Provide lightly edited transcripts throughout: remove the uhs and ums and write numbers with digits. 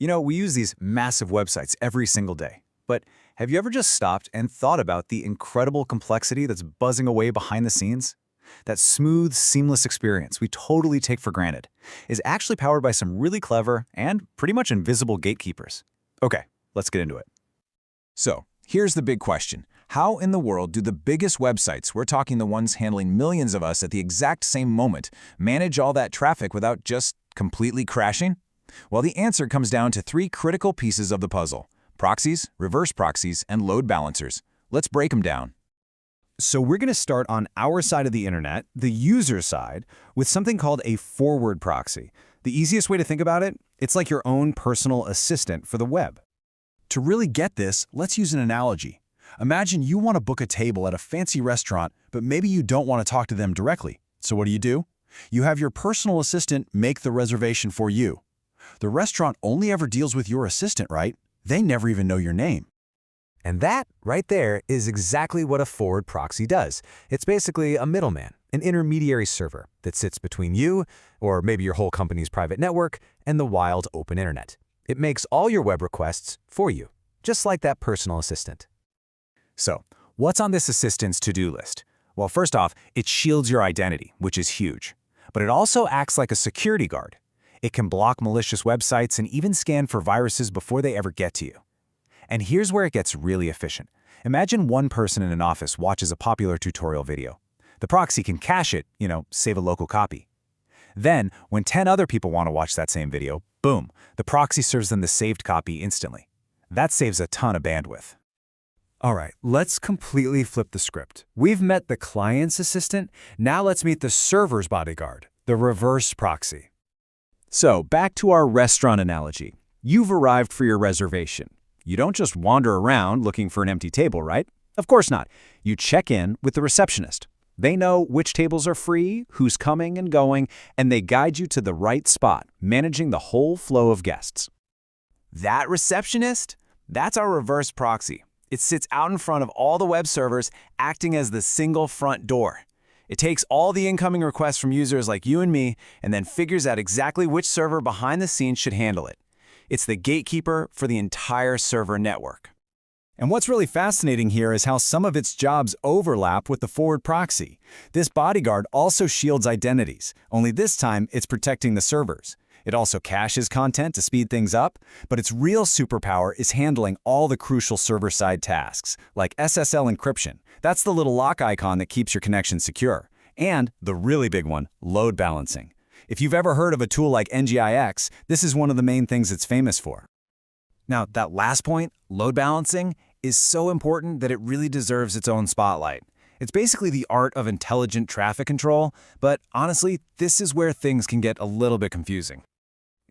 We use these massive websites every single day. But have you ever just stopped and thought about the incredible complexity that's buzzing away behind the scenes? That smooth, seamless experience we totally take for granted is actually powered by some really clever and pretty much invisible gatekeepers. Okay, let's get into it. So, here's the big question. How in the world do the biggest websites, we're talking the ones handling millions of us at the exact same moment, manage all that traffic without just completely crashing? Well, the answer comes down to three critical pieces of the puzzle: proxies, reverse proxies, and load balancers. Let's break them down. So we're going to start on our side of the internet, the user side, with something called a forward proxy. The easiest way to think about it, it's like your own personal assistant for the web. To really get this, let's use an analogy. Imagine you want to book a table at a fancy restaurant, but maybe you don't want to talk to them directly. So what do? You have your personal assistant make the reservation for you. The restaurant only ever deals with your assistant, right? They never even know your name. And that, right there, is exactly what a forward proxy does. It's basically a middleman, an intermediary server that sits between you, or maybe your whole company's private network, and the wild open internet. It makes all your web requests for you, just like that personal assistant. So, what's on this assistant's to-do list? Well, first off, it shields your identity, which is huge. But it also acts like a security guard. It can block malicious websites and even scan for viruses before they ever get to you. And here's where it gets really efficient. Imagine one person in an office watches a popular tutorial video. The proxy can cache it, save a local copy. Then, when 10 other people want to watch that same video, boom, the proxy serves them the saved copy instantly. That saves a ton of bandwidth. All right, let's completely flip the script. We've met the client's assistant. Now let's meet the server's bodyguard, the reverse proxy. So back to our restaurant analogy. You've arrived for your reservation. You don't just wander around looking for an empty table, right? Of course not. You check in with the receptionist. They know which tables are free, who's coming and going, and they guide you to the right spot, managing the whole flow of guests. That receptionist? That's our reverse proxy. It sits out in front of all the web servers, acting as the single front door. It takes all the incoming requests from users like you and me, and then figures out exactly which server behind the scenes should handle it. It's the gatekeeper for the entire server network. And what's really fascinating here is how some of its jobs overlap with the forward proxy. This bodyguard also shields identities, only this time it's protecting the servers. It also caches content to speed things up, but its real superpower is handling all the crucial server-side tasks, like SSL encryption. That's the little lock icon that keeps your connection secure. And the really big one, load balancing. If you've ever heard of a tool like Nginx, this is one of the main things it's famous for. Now, that last point, load balancing, is so important that it really deserves its own spotlight. It's basically the art of intelligent traffic control, but honestly, this is where things can get a little bit confusing.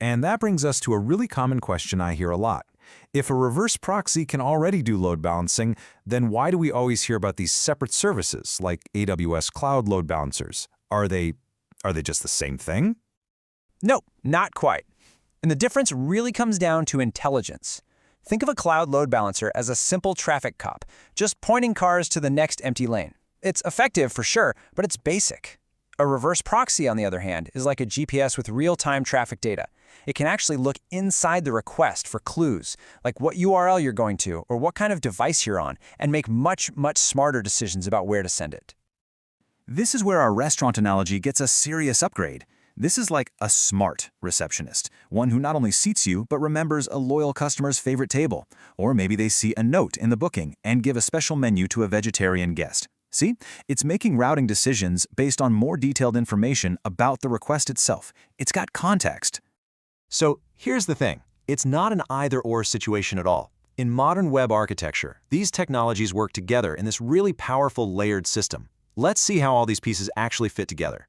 And that brings us to a really common question I hear a lot. If a reverse proxy can already do load balancing, then why do we always hear about these separate services like AWS Cloud Load Balancers? Are they just the same thing? No, not quite. And the difference really comes down to intelligence. Think of a cloud load balancer as a simple traffic cop, just pointing cars to the next empty lane. It's effective for sure, but it's basic. A reverse proxy, on the other hand, is like a GPS with real-time traffic data. It can actually look inside the request for clues, like what URL you're going to or what kind of device you're on, and make much, much smarter decisions about where to send it. This is where our restaurant analogy gets a serious upgrade. This is like a smart receptionist, one who not only seats you, but remembers a loyal customer's favorite table. Or maybe they see a note in the booking and give a special menu to a vegetarian guest. See? It's making routing decisions based on more detailed information about the request itself. It's got context. So here's the thing. It's not an either-or situation at all. In modern web architecture, these technologies work together in this really powerful layered system. Let's see how all these pieces actually fit together.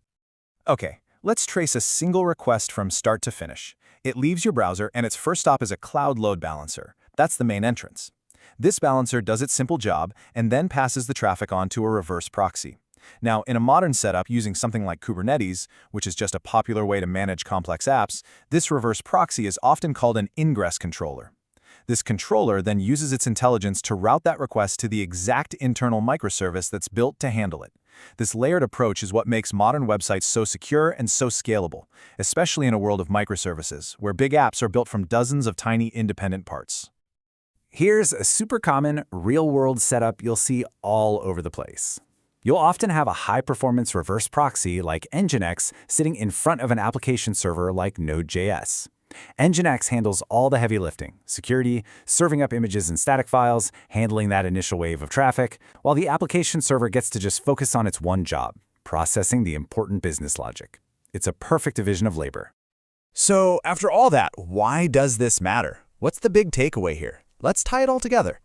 Okay, let's trace a single request from start to finish. It leaves your browser and its first stop is a cloud load balancer. That's the main entrance. This balancer does its simple job and then passes the traffic on to a reverse proxy. Now, in a modern setup using something like Kubernetes, which is just a popular way to manage complex apps, this reverse proxy is often called an ingress controller. This controller then uses its intelligence to route that request to the exact internal microservice that's built to handle it. This layered approach is what makes modern websites so secure and so scalable, especially in a world of microservices, where big apps are built from dozens of tiny independent parts. Here's a super common, real-world setup you'll see all over the place. You'll often have a high-performance reverse proxy like Nginx sitting in front of an application server like Node.js. Nginx handles all the heavy lifting, security, serving up images and static files, handling that initial wave of traffic, while the application server gets to just focus on its one job, processing the important business logic. It's a perfect division of labor. So, after all that, why does this matter? What's the big takeaway here? Let's tie it all together.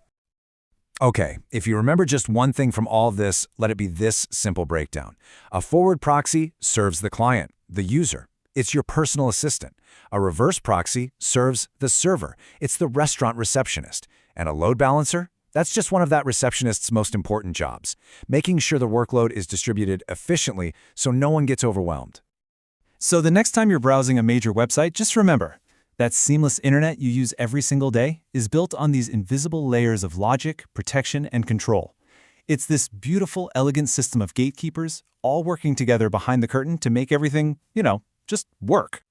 Okay, if you remember just one thing from all of this, let it be this simple breakdown. A forward proxy serves the client, the user. It's your personal assistant. A reverse proxy serves the server. It's the restaurant receptionist. And a load balancer? That's just one of that receptionist's most important jobs, making sure the workload is distributed efficiently so no one gets overwhelmed. So the next time you're browsing a major website, just remember, that seamless internet you use every single day is built on these invisible layers of logic, protection, and control. It's this beautiful, elegant system of gatekeepers, all working together behind the curtain to make everything, just work.